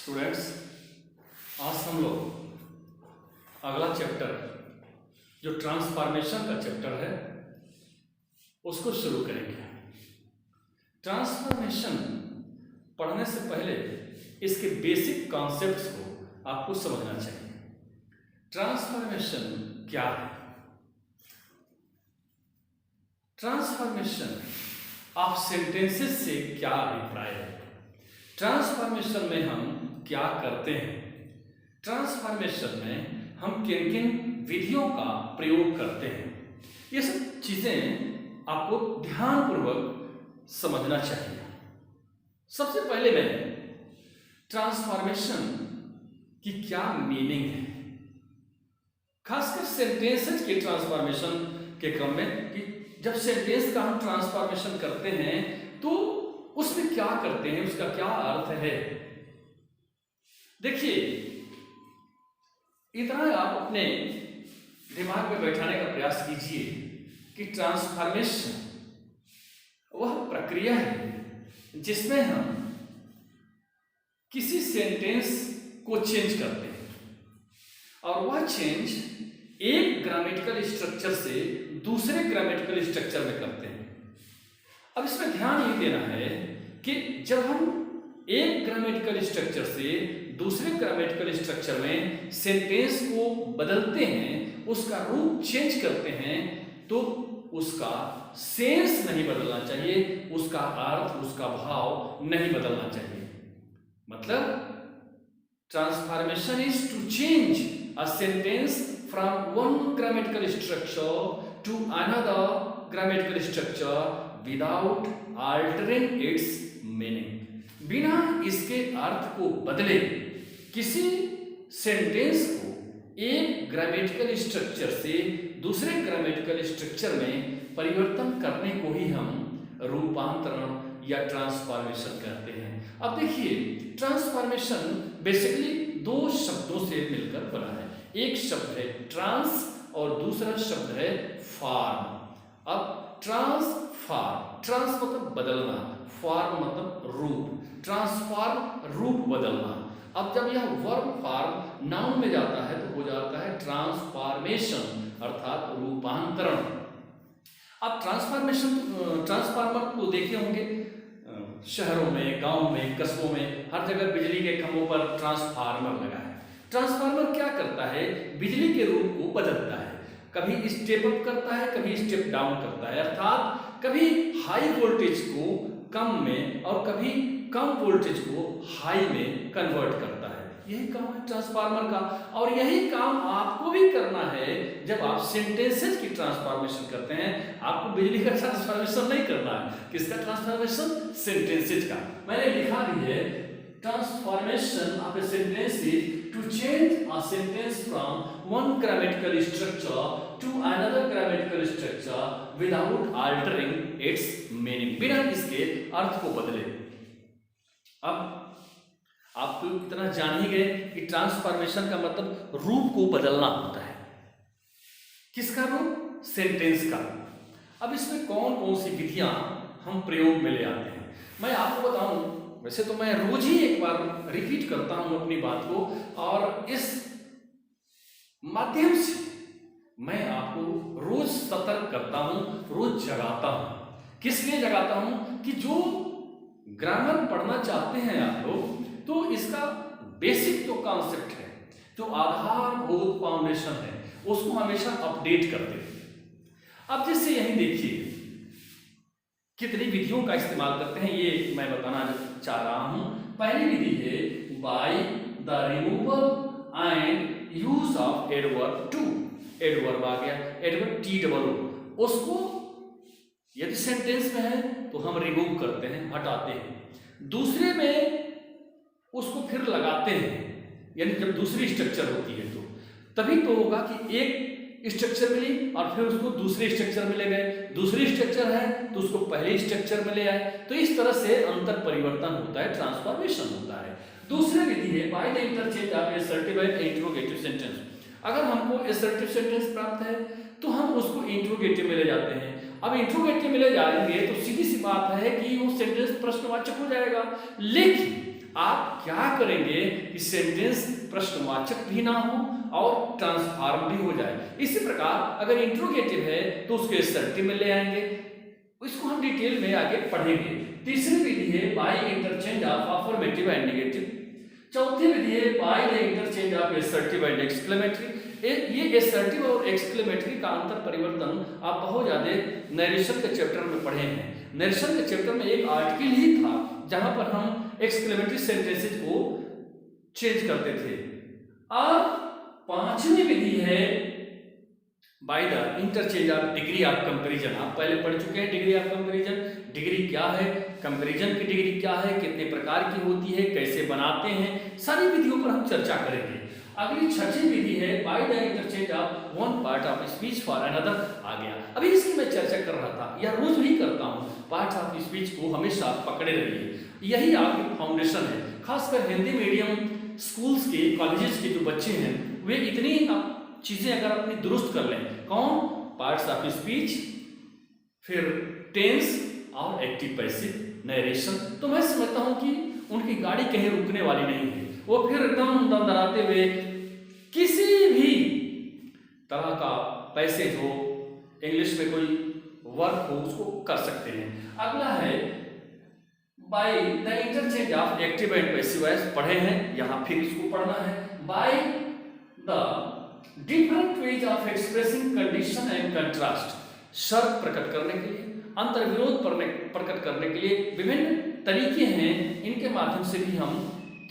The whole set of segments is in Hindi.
स्टूडेंट्स, आज हम लोग अगला चैप्टर जो ट्रांसफॉर्मेशन का चैप्टर है उसको शुरू करेंगे। ट्रांसफॉर्मेशन पढ़ने से पहले इसके बेसिक कॉन्सेप्ट्स को आपको समझना चाहिए। ट्रांसफॉर्मेशन क्या है? ट्रांसफॉर्मेशन ऑफ सेंटेंसेस से क्या अभिप्राय है? ट्रांसफॉर्मेशन में हम क्या करते हैं? ट्रांसफॉर्मेशन में हम किन किन विधियों का प्रयोग करते हैं? ये सब चीजें आपको ध्यानपूर्वक समझना चाहिए। सबसे पहले मैं ट्रांसफॉर्मेशन की क्या मीनिंग है, खासकर सेंटेंसेस के ट्रांसफॉर्मेशन के क्रम में, कि जब सेंटेंस का हम ट्रांसफॉर्मेशन करते हैं तो उसमें क्या करते हैं, उसका क्या अर्थ है। देखिए, इतना आप अपने दिमाग में बैठाने का प्रयास कीजिए कि ट्रांसफॉर्मेशन वह प्रक्रिया है जिसमें हम किसी सेंटेंस को चेंज करते हैं और वह चेंज एक ग्रामेटिकल स्ट्रक्चर से दूसरे ग्रामेटिकल स्ट्रक्चर में करते हैं। अब इसमें ध्यान ये देना है कि जब हम एक ग्रामेटिकल स्ट्रक्चर से दूसरे ग्रामेटिकल स्ट्रक्चर में सेंटेंस को बदलते हैं, उसका रूप चेंज करते हैं, तो उसका सेंस नहीं बदलना चाहिए, उसका अर्थ, उसका भाव नहीं बदलना चाहिए। मतलब transformation is to change a sentence from one grammatical structure to another grammatical structure without altering its meaning. बिना इसके अर्थ को बदले किसी सेंटेंस को एक ग्रामेटिकल स्ट्रक्चर से दूसरे ग्रामेटिकल स्ट्रक्चर में परिवर्तन करने को ही हम रूपांतरण या ट्रांसफॉर्मेशन कहते हैं। अब देखिए, ट्रांसफॉर्मेशन बेसिकली दो शब्दों से मिलकर बना है। एक शब्द है ट्रांस और दूसरा शब्द है फॉर्म। अब ट्रांस मतलब बदलना, फॉर्म मतलब रूप। ट्रांसफॉर्म रूप बदलना। अब जब यह वर्ब फॉर्म नाउन में जाता है तो हो जाता है ट्रांसफॉर्मेशन, अर्थात रूपांतरण। अब ट्रांसफार्मर को देखे होंगे, शहरों में, गांव में, कस्बों में हर जगह बिजली के खंभों पर ट्रांसफार्मर लगा है। ट्रांसफार्मर क्या करता है? बिजली के रूप को बदलता है। कभी स्टेप अप करता है, कभी स्टेप डाउन करता है, अर्थात कभी हाई वोल्टेज को कम में और कभी कम वोल्टेज को हाई में कन्वर्ट करता है। यही काम है ट्रांसफार्मर का, और यही काम आपको भी करना है जब आप सेंटेंसेस की ट्रांसफॉर्मेशन करते हैं। आपको बिजली का ट्रांसफॉर्मेशन नहीं करना है। किसका ट्रांसफॉर्मेशन? सेंटेंसेस का। मैंने लिखा भी है, transformation of a sentence is to change a sentence from one grammatical structure to another grammatical structure without altering its meaning, बिना इसके अर्थ को बदले। अब आप तो इतना जान ही गए कि ट्रांसफॉर्मेशन का मतलब रूप को बदलना होता है। किसका रूप? सेंटेंस का। अब इसमें कौन कौन सी विधियां हम प्रयोग में ले आते हैं, मैं आपको बताऊं। वैसे तो मैं रोज ही एक बार रिपीट करता हूं अपनी बात को, और इस माध्यम से मैं आपको रोज सतर्क करता हूं, रोज जगाता हूं। किस लिए जगाता हूं? कि जो ग्रामर पढ़ना चाहते हैं आप लोग, तो इसका बेसिक जो कॉन्सेप्ट है, जो आधारभूत फाउंडेशन है, उसको हमेशा अपडेट करते हैं। अब जैसे यही देखिए कितनी विधियों का इस्तेमाल करते हैं, ये मैं बताना चाह रहा हूं। पहली विधि है by the removal and use of adverb too. Adverb आ गया, एडवर्ब TOO, उसको यदि सेंटेंस में है तो हम रिमूव करते हैं, हटाते हैं। दूसरे में उसको फिर लगाते हैं, यानी जब दूसरी स्ट्रक्चर होती है तो तभी तो होगा कि एक स्ट्रक्चर मिली और फिर उसको दूसरे स्ट्रक्चर में ले गए, दूसरी स्ट्रक्चर है तो उसको पहले स्ट्रक्चर में ले आए। तो इस तरह से अंतर परिवर्तन होता है, ट्रांसफॉर्मेशन होता है। दूसरी विधि है by the interchange of assertive and interrogative sentence. अगर हमको असर्टिव सेंटेंस प्राप्त है तो हम उसको इंट्रोगेटिव में ले जाते हैं, अब इंट्रोगेटिव में ले जाएंगे तो सीधी सी बात है कि वो सेंटेंस प्रश्नवाचक हो जाएगा, लेकिन आप क्या करेंगे कि सेंटेंस प्रश्नवाचक भी ना हो और ट्रांसफॉर्म भी हो जाए। इसी प्रकार अगर इंट्रोगेटिव है तो उसको असर्टिव में ले आएंगे, इसको हम डिटेल में आगे पढ़ेंगे। तीसरी विधि है by interchange of affirmative and negative. चौथी विधि है by the interchange of assertive and exclamatory. ये असर्टिव और एक्सक्लेमेटरी का अंतर परिवर्तन आप बहुत ज्यादा नरेशन के चैप्टर में पढ़े हैं। नरेशन के चैप्टर में एक आर्टिकल ही था जहां पर हम एक्सक्लेमेटरी सेंटेंसेस को चेंज करते थे। और पांचवी विधि है by the interchange of degree of comparison. आप पहले पढ़ चुके हैं डिग्री ऑफ कंपैरिजन। डिग्री क्या है, कंपैरिजन की डिग्री क्या है, कितने प्रकार की होती है, कैसे बनाते हैं, सारी विधियों पर हम चर्चा करेंगे। अगली छठी विधि है by the interchange of one part of speech for another. आ गया, अभी इसकी मैं चर्चा कर रहा था या रोज भी करता हूँ। पार्ट ऑफ स्पीच को हमेशा पकड़े रहिए, यही आपकी फाउंडेशन है। खासकर हिंदी मीडियम स्कूल्स के कॉलेजेस के जो बच्चे हैं वे इतनी चीजें अगर अपनी दुरुस्त कर लें, कौन, पार्ट्स ऑफ स्पीच, फिर टेंस और एक्टिव पैसिव नरेशन, तो मैं समझता हूं कि उनकी गाड़ी कहीं रुकने वाली नहीं है। वो फिर एकदम दमदमाते हुए किसी भी तरह का पैसेज हो, इंग्लिश में कोई वर्क हो, उसको कर सकते हैं। अगला है by the interchange of active and passive voice. पढ़े हैं, यहां फिर इसको पढ़ना है। By the different ways of expressing condition and contrast. शर्त प्रकट करने के लिए, अंतर विरोध प्रकट करने के लिए विभिन्न तरीके हैं, इनके माध्यम से भी हम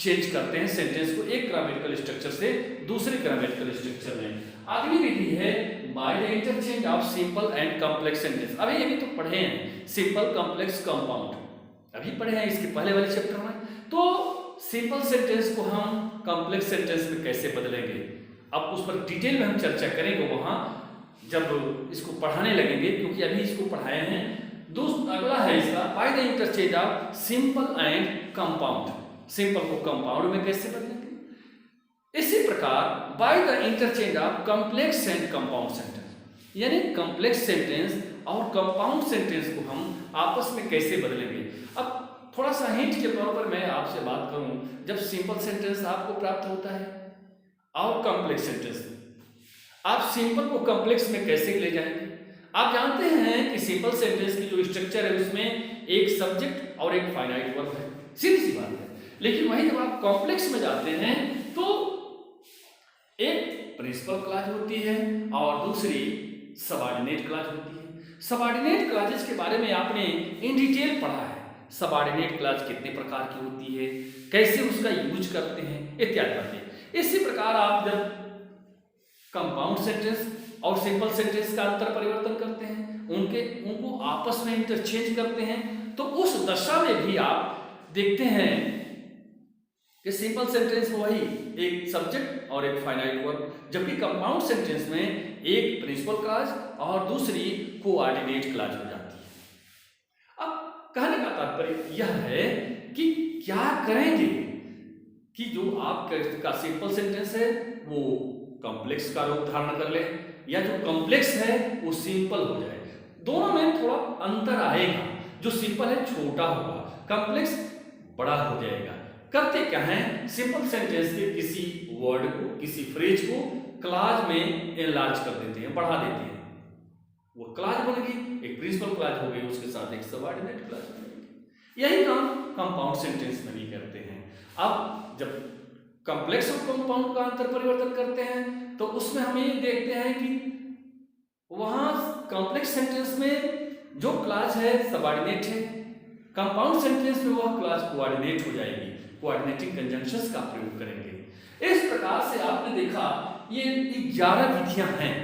चेंज करते हैं सेंटेंस को एक ग्रामेटिकल स्ट्रक्चर से दूसरे ग्रामेटिकल स्ट्रक्चर में। अगली विधि है by the interchange of simple and complex sentence. अभी ये भी तो पढ़े हैं, सिंपल, कॉम्प्लेक्स, कंपाउंड, अभी पढ़े हैं इसके पहले वाले चैप्टर में। तो सिंपल सेंटेंस को हम कॉम्प्लेक्स सेंटेंस में कैसे बदलेंगे, अब उस पर डिटेल में हम चर्चा करेंगे वहां जब इसको पढ़ाने लगेंगे, क्योंकि अभी इसको पढ़ाए हैं। अगला है इसका bye the interchange of simple and compound. Simple को कंपाउंड में कैसे बदलेंगे। इसी प्रकार bye the interchange of complex and compound sentence, यानी कॉम्प्लेक्स सेंटेंस और कंपाउंड सेंटेंस को हम आपस में कैसे बदलेंगे। अब थोड़ा सा हिंट के तौर पर मैं आपसे बात करूं, जब सिंपल सेंटेंस आपको प्राप्त होता है और कॉम्प्लेक्स सेंटेंस, आप सिंपल को कॉम्प्लेक्स में कैसे ले जाएंगे। आप जानते हैं कि सिंपल सेंटेंस की जो स्ट्रक्चर है उसमें एक सब्जेक्ट और एक फाइनाइट वर्ब है, सीधी सी बात है। लेकिन वहीं जब आप कॉम्प्लेक्स में जाते हैं तो एक प्रिंसिपल क्लॉज होती है और दूसरी सबऑर्डिनेट क्लॉज होती है। सबऑर्डिनेट क्लॉजेस के बारे में आपने इन डिटेल पढ़ा है। सबऑर्डिनेट क्लॉज कितने प्रकार की होती है, कैसे उसका यूज करते हैं, इत्यादि बातें। इसी प्रकार आप जब कंपाउंड सेंटेंस और सिंपल सेंटेंस का अंतर परिवर्तन करते हैं, उनको आपस में इंटरचेंज करते हैं, तो उस दशा में भी आप देखते हैं कि सिंपल सेंटेंस में वही एक सब्जेक्ट और एक फाइनाइट वर्ब, जबकि कंपाउंड सेंटेंस में एक प्रिंसिपल क्लॉज और दूसरी कोऑर्डिनेट क्लॉज हो जाती है। अब कहने का तात्पर्य यह है कि क्या करेंगे कि जो आपका सिंपल सेंटेंस है वो कॉम्प्लेक्स का रूप धारण कर ले, या जो कॉम्प्लेक्स है वो सिंपल हो जाए। दोनों में थोड़ा अंतर आएगा, जो सिंपल है छोटा होगा, कॉम्प्लेक्स बड़ा हो जाएगा। करते क्या है, सिंपल सेंटेंस के किसी वर्ड को, किसी फ्रेज को क्लॉज में एनलार्ज कर देते हैं, बढ़ा देते हैं, वो क्लॉज बन गई, एक प्रिंसिपल क्लॉज हो गई, उसके साथ एक सबऑर्डिनेट क्लॉज बन गई। यही काम कंपाउंड सेंटेंस में भी करते हैं। अब जब कॉम्प्लेक्स और कंपाउंड का अंतर परिवर्तन करते हैं तो उसमें हम ये देखते हैं कि वहां कॉम्प्लेक्स सेंटेंस में जो क्लॉज है सबऑर्डिनेट है, कंपाउंड सेंटेंस में वह क्लॉज कोऑर्डिनेट हो जाएगी, कोऑर्डिनेटिंग कंजंक्शंस का प्रयोग करेंगे। इस प्रकार से आपने देखा ये 11 विधियां हैं।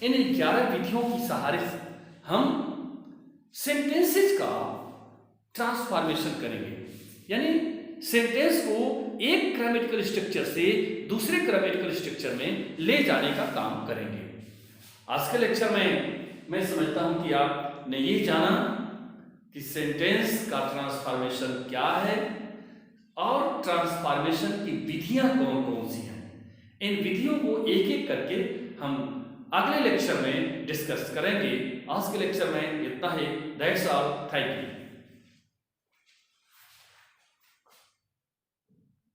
इन 11 विधियों की सहारे से हम सेंटेंसेस का ट्रांसफॉर्मेशन करेंगे, यानी सेंटेंस को एक ग्रामेटिकल स्ट्रक्चर से दूसरे ग्रामेटिकल स्ट्रक्चर में ले जाने का काम करेंगे। आज के लेक्चर में मैं समझता हूं कि आपने ये जाना कि सेंटेंस का ट्रांसफॉर्मेशन क्या है और ट्रांसफॉर्मेशन की विधियां कौन कौन सी हैं। इन विधियों को एक एक करके हम अगले लेक्चर में डिस्कस करेंगे। आज के लेक्चर में इतना ही। That's all, thank you.